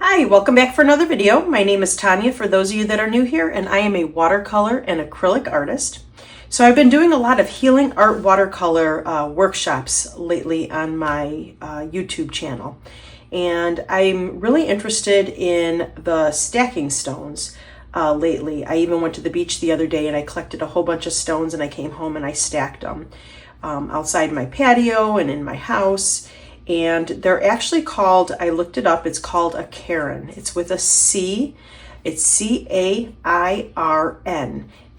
Hi, welcome back for another video. My name is Tanya for those of you that are new here, and I am a watercolor and acrylic artist. So I've been doing a lot of healing art watercolor workshops lately on my YouTube channel. And I'm really interested in the stacking stones lately. I even went to the beach the other day and I collected a whole bunch of stones and I came home and I stacked them outside my patio and in my house. And they're actually called, I looked it up, it's called a Cairn. It's with a C. It's C-A-I-R-N.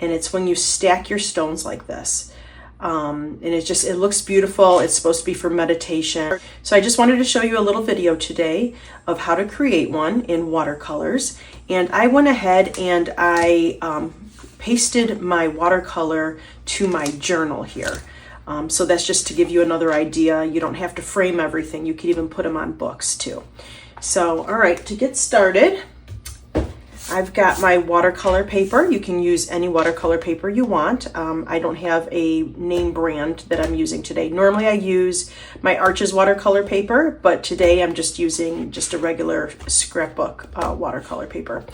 And it's when you stack your stones like this. And it looks beautiful. It's supposed to be for meditation. So I just wanted to show you a little video today of how to create one in watercolors. And I went ahead and I pasted my watercolor to my journal here. So that's just to give you another idea. You don't have to frame everything. You can even put them on books too. So, all right, to get started, I've got my watercolor paper. You can use any watercolor paper you want. I don't have a name brand that I'm using today. Normally I use my Arches watercolor paper, but today I'm just using just a regular scrapbook watercolor paper.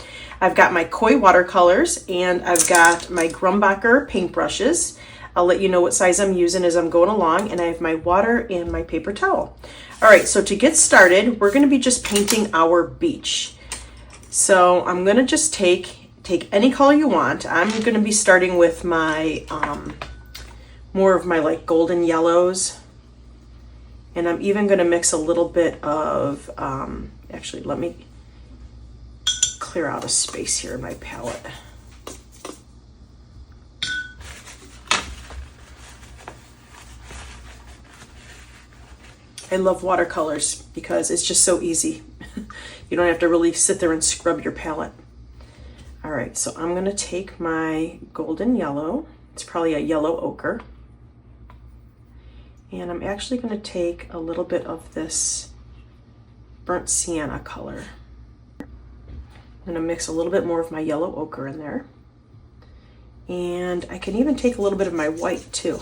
I've got my Koi watercolors and I've got my Grumbacher paintbrushes. I'll let you know what size I'm using as I'm going along, and I have my water and my paper towel. All right, so to get started, we're gonna be just painting our beach. So I'm gonna just take any color you want. I'm gonna be starting with my, more of my like golden yellows. And I'm even gonna mix a little bit of, actually let me clear out a space here in my palette. I love watercolors because it's just so easy. You don't have to really sit there and scrub your palette. All right, so I'm gonna take my golden yellow. It's probably a yellow ochre. And I'm actually gonna take a little bit of this burnt sienna color. I'm gonna mix a little bit more of my yellow ochre in there. And I can even take a little bit of my white too.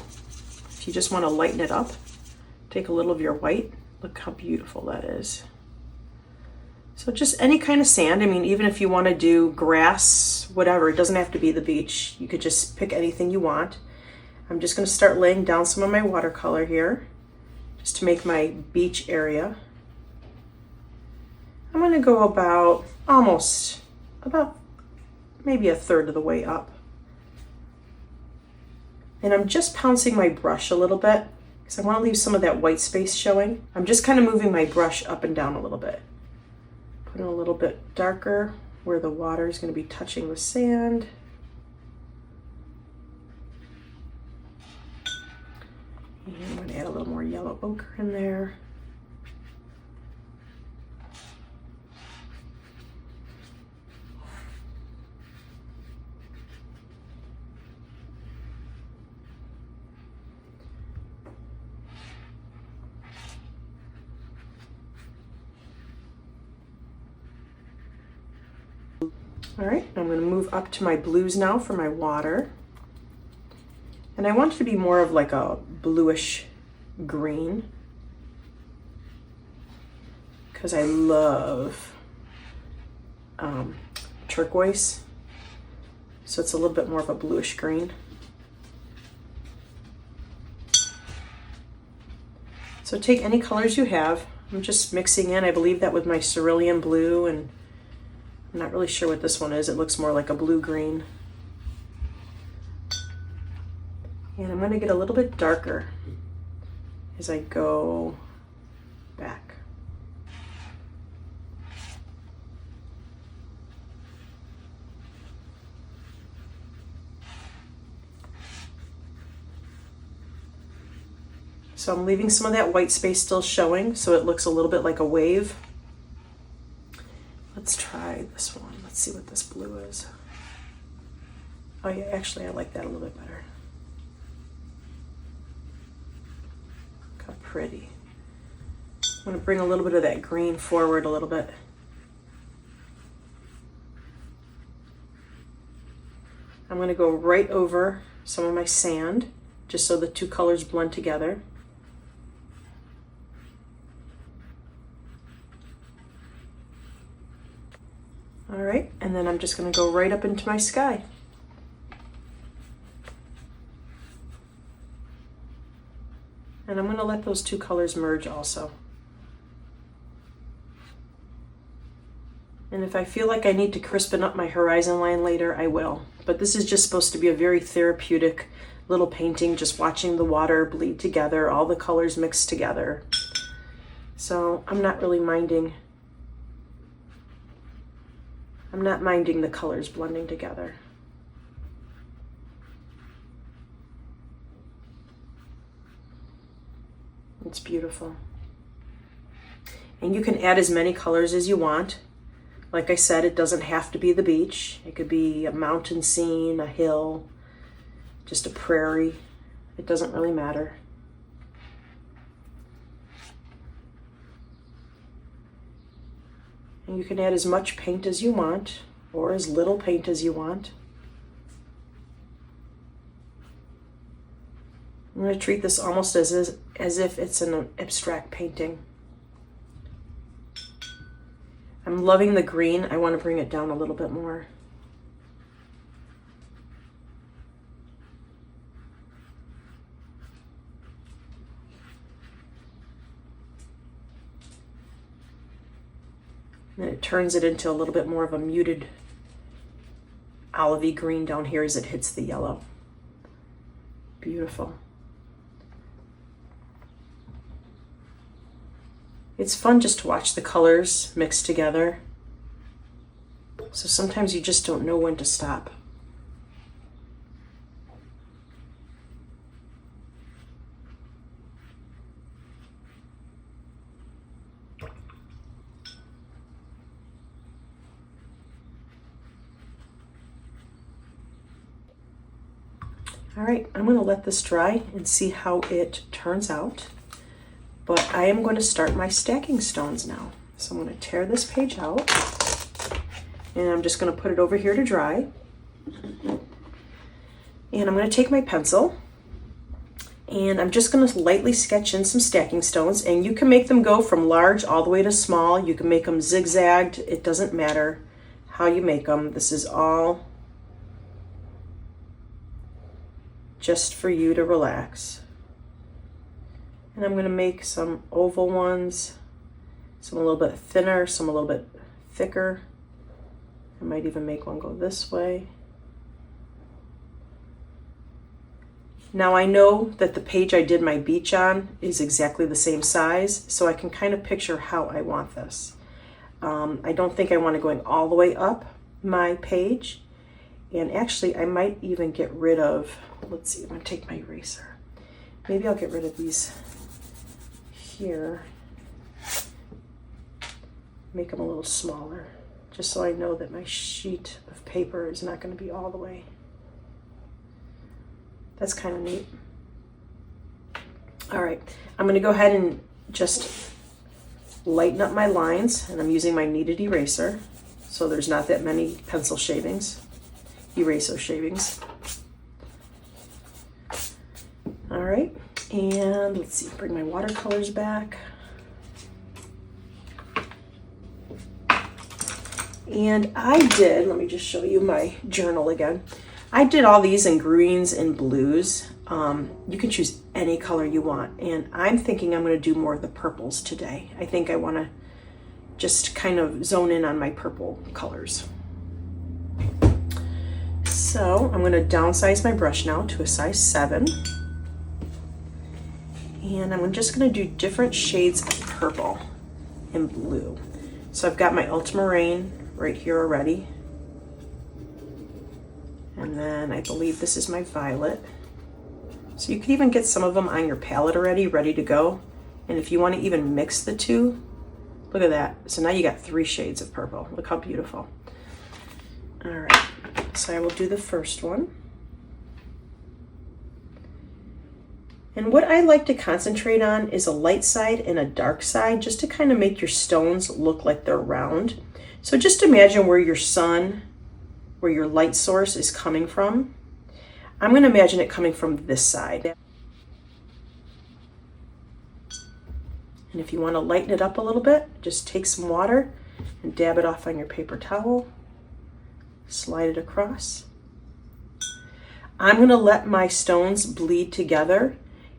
If you just wanna lighten it up. Take a little of your white. Look how beautiful that is. So just any kind of sand. I mean, even if you want to do grass, whatever, it doesn't have to be the beach. You could just pick anything you want. I'm just going to start laying down some of my watercolor here, just to make my beach area. I'm going to go about maybe a third of the way up. And I'm just pouncing my brush a little bit, because I want to leave some of that white space showing. I'm just kind of moving my brush up and down a little bit. Putting a little bit darker where the water is going to be touching the sand. And I'm going to add a little more yellow ochre in there. All right, I'm going to move up to my blues now for my water. And I want it to be more of like a bluish green, because I love turquoise. So it's a little bit more of a bluish green. So take any colors you have. I'm just mixing in, I believe that with my cerulean blue, and I'm not really sure what this one is. It looks more like a blue-green. And I'm going to get a little bit darker as I go back. So I'm leaving some of that white space still showing, so it looks a little bit like a wave. Let's try this one. Let's see what this blue is. Oh yeah, actually I like that a little bit better. Look how pretty. I'm gonna bring a little bit of that green forward a little bit. I'm gonna go right over some of my sand, just so the two colors blend together. All right, and then I'm just gonna go right up into my sky. And I'm gonna let those two colors merge also. And if I feel like I need to crispen up my horizon line later, I will. But this is just supposed to be a very therapeutic little painting, just watching the water bleed together, all the colors mixed together. So I'm not really minding. I'm not minding the colors blending together. It's beautiful. And you can add as many colors as you want. Like I said, it doesn't have to be the beach. It could be a mountain scene, a hill, just a prairie. It doesn't really matter. And you can add as much paint as you want, or as little paint as you want. I'm going to treat this almost as if it's an abstract painting. I'm loving the green. I want to bring it down a little bit more. And it turns it into a little bit more of a muted olivey green down here as it hits the yellow. Beautiful. It's fun just to watch the colors mix together. So sometimes you just don't know when to stop. All right, I'm going to let this dry and see how it turns out. But I am going to start my stacking stones now. So I'm going to tear this page out and I'm just going to put it over here to dry. And I'm going to take my pencil and I'm just going to lightly sketch in some stacking stones, and you can make them go from large all the way to small. You can make them zigzagged. It doesn't matter how you make them. This is all just for you to relax. And I'm going to make some oval ones, some a little bit thinner, some a little bit thicker. I might even make one go this way. Now I know that the page I did my beach on is exactly the same size, so I can kind of picture how I want this. I don't think I want it going all the way up my page. And actually I might even get rid of, let's see, I'm going to take my eraser. Maybe I'll get rid of these here, make them a little smaller, just so I know that my sheet of paper is not going to be all the way. That's kind of neat. All right, I'm going to go ahead and just lighten up my lines, and I'm using my kneaded eraser, so there's not that many pencil shavings, eraser shavings. All right. And let's see, bring my watercolors back. And I did, let me just show you my journal again. I did all these in greens and blues. You can choose any color you want. And I'm thinking I'm going to do more of the purples today. I think I want to just kind of zone in on my purple colors. So I'm going to downsize my brush now to a size 7. And I'm just going to do different shades of purple and blue. So I've got my ultramarine right here already. And then I believe this is my violet. So you can even get some of them on your palette already, ready to go. And if you want to even mix the two, look at that. So now you got 3 shades of purple. Look how beautiful. All right, so I will do the first one. And what I like to concentrate on is a light side and a dark side, just to kind of make your stones look like they're round. So just imagine where your sun, where your light source is coming from. I'm going to imagine it coming from this side. And if you want to lighten it up a little bit, just take some water and dab it off on your paper towel. slide it across. I'm going to let my stones bleed together.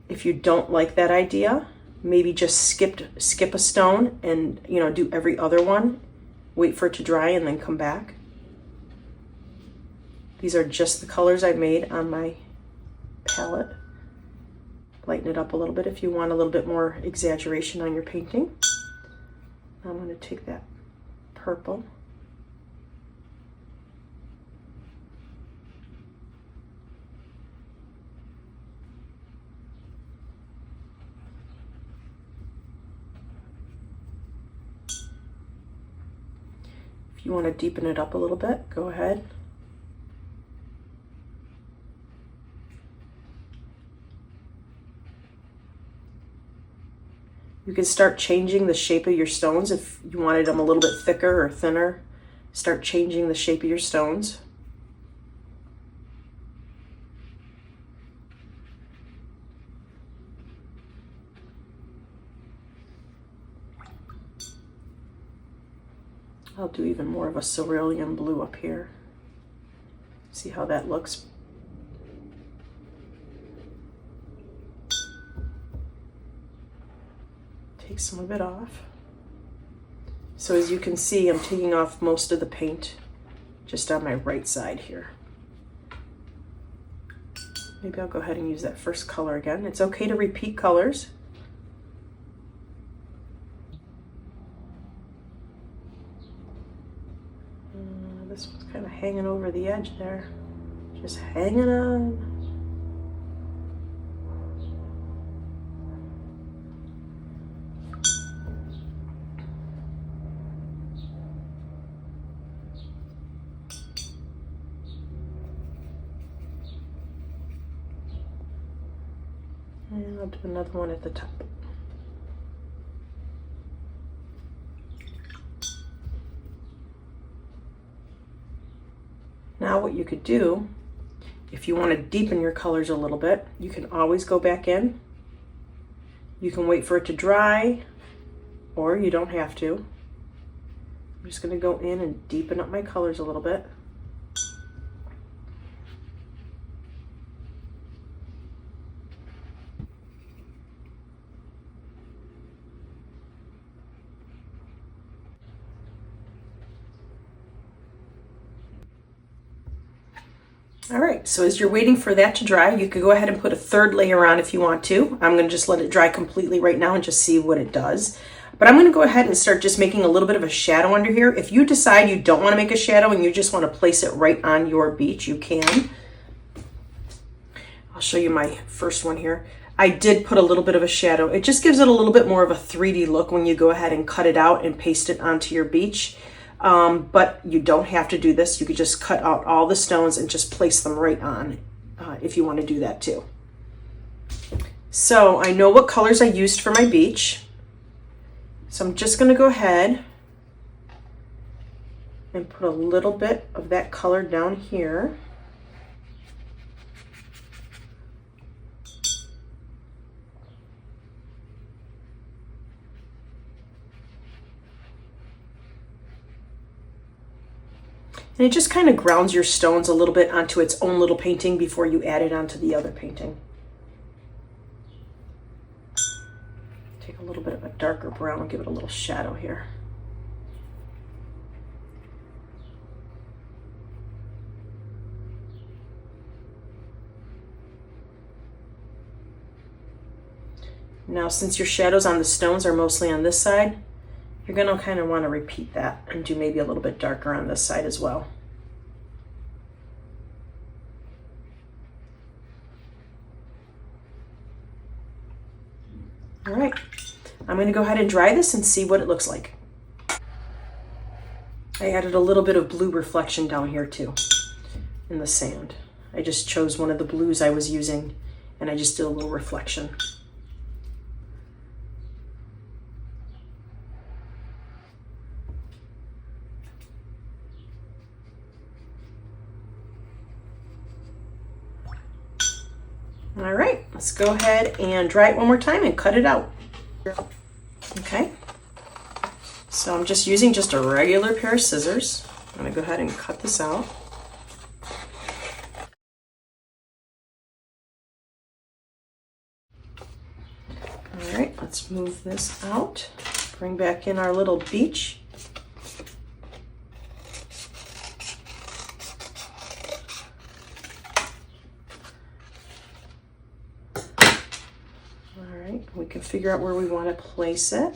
If you don't like that idea, maybe just skip a stone and, you know, do every other one. Wait for it to dry and then come back. These are just the colors I made on my palette. Lighten it up a little bit if you want a little bit more exaggeration on your painting. I'm going to take that purple. If you want to deepen it up a little bit, go ahead. You can start changing the shape of your stones if you wanted them a little bit thicker or thinner. Start changing the shape of your stones. I'll do even more of a cerulean blue up here. See how that looks. Take some of it off. So as you can see, I'm taking off most of the paint just on my right side here. Maybe I'll go ahead and use that first color again. It's okay to repeat colors. This one's kind of hanging over the edge there. Just hanging on. And I'll do another one at the top. Now what you could do, if you want to deepen your colors a little bit, you can always go back in. You can wait for it to dry, or you don't have to. I'm just going to go in and deepen up my colors a little bit. All right, so as you're waiting for that to dry, you could go ahead and put a third layer on if you want to. I'm gonna just let it dry completely right now and just see what it does. But I'm gonna go ahead and start just making a little bit of a shadow under here. If you decide you don't wanna make a shadow and you just wanna place it right on your beach, you can. I'll show you my first one here. I did put a little bit of a shadow. It just gives it a little bit more of a 3D look when you go ahead and cut it out and paste it onto your beach. But you don't have to do this. You could just cut out all the stones and just place them right on if you want to do that too. So I know what colors I used for my beach. So I'm just going to go ahead and put a little bit of that color down here. And it just kind of grounds your stones a little bit onto its own little painting before you add it onto the other painting. Take a little bit of a darker brown and give it a little shadow here. Now, since your shadows on the stones are mostly on this side, you're going to kind of want to repeat that and do maybe a little bit darker on this side as well. All right, I'm going to go ahead and dry this and see what it looks like. I added a little bit of blue reflection down here too in the sand. I just chose one of the blues I was using and I just did a little reflection. All right, let's go ahead and dry it one more time and cut it out. Okay, so I'm just using just a regular pair of scissors. I'm gonna go ahead and cut this out. All right, let's move this out. Bring back in our little beach. All right, we can figure out where we want to place it.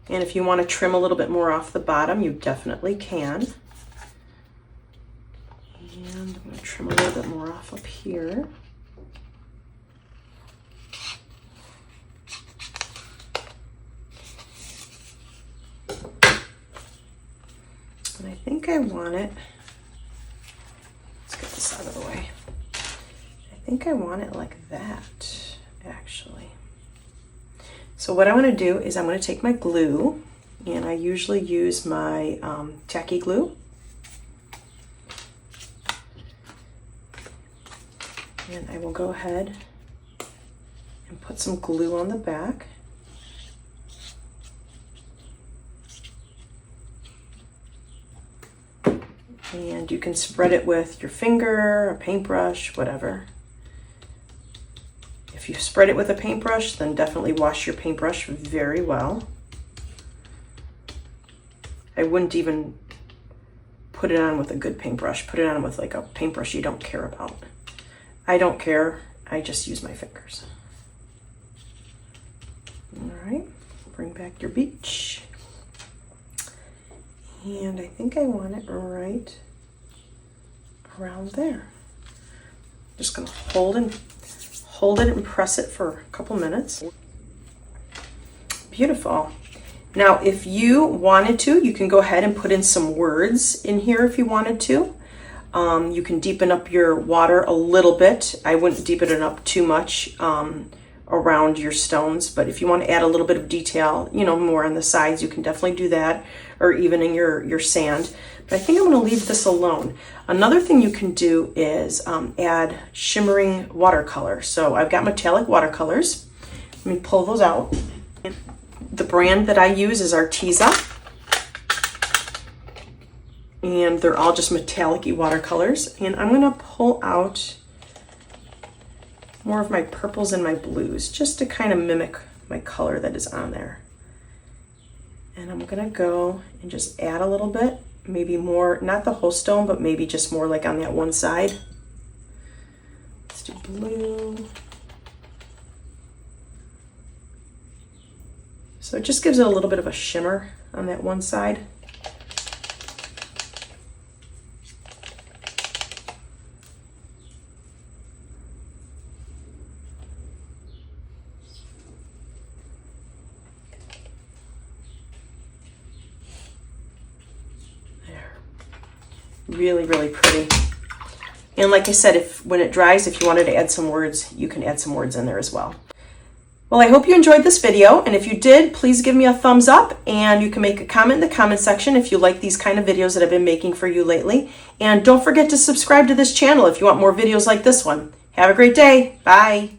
And if you want to trim a little bit more off the bottom, you definitely can. And I'm going to trim a little bit more off up here. And I think I want it, let's get this out of the way. I think I want it like that, actually. So what I want to do is I'm going to take my glue, and I usually use my tacky glue. And I will go ahead and put some glue on the back. And you can spread it with your finger, a paintbrush, whatever. If you spread it with a paintbrush, then definitely wash your paintbrush very well. I wouldn't even put it on with a good paintbrush. Put it on with like a paintbrush you don't care about. I don't care. I just use my fingers. All right, bring back your beach. And I think I want it right around there. Just gonna hold it and press it for a couple minutes. Beautiful. Now, if you wanted to, you can go ahead and put in some words in here if you wanted to. You can deepen up your water a little bit. I wouldn't deepen it up too much around your stones, but if you want to add a little bit of detail, you know, more on the sides, you can definitely do that, or even in your sand. But I think I'm going to leave this alone. Another thing you can do is add shimmering watercolor. So I've got metallic watercolors. Let me pull those out. The brand that I use is Arteza, and they're all just metallic-y watercolors. And I'm going to pull out more of my purples and my blues just to kind of mimic my color that is on there. And I'm gonna go and just add a little bit, maybe more, not the whole stone, but maybe just more like on that one side. Let's do blue. So it just gives it a little bit of a shimmer on that one side. Really, really pretty. And like I said, when it dries, if you wanted to add some words, you can add some words in there as well. Well, I hope you enjoyed this video, and if you did, please give me a thumbs up, and you can make a comment in the comment section if you like these kind of videos that I've been making for you lately. And don't forget to subscribe to this channel if you want more videos like this one. Have a great day. Bye.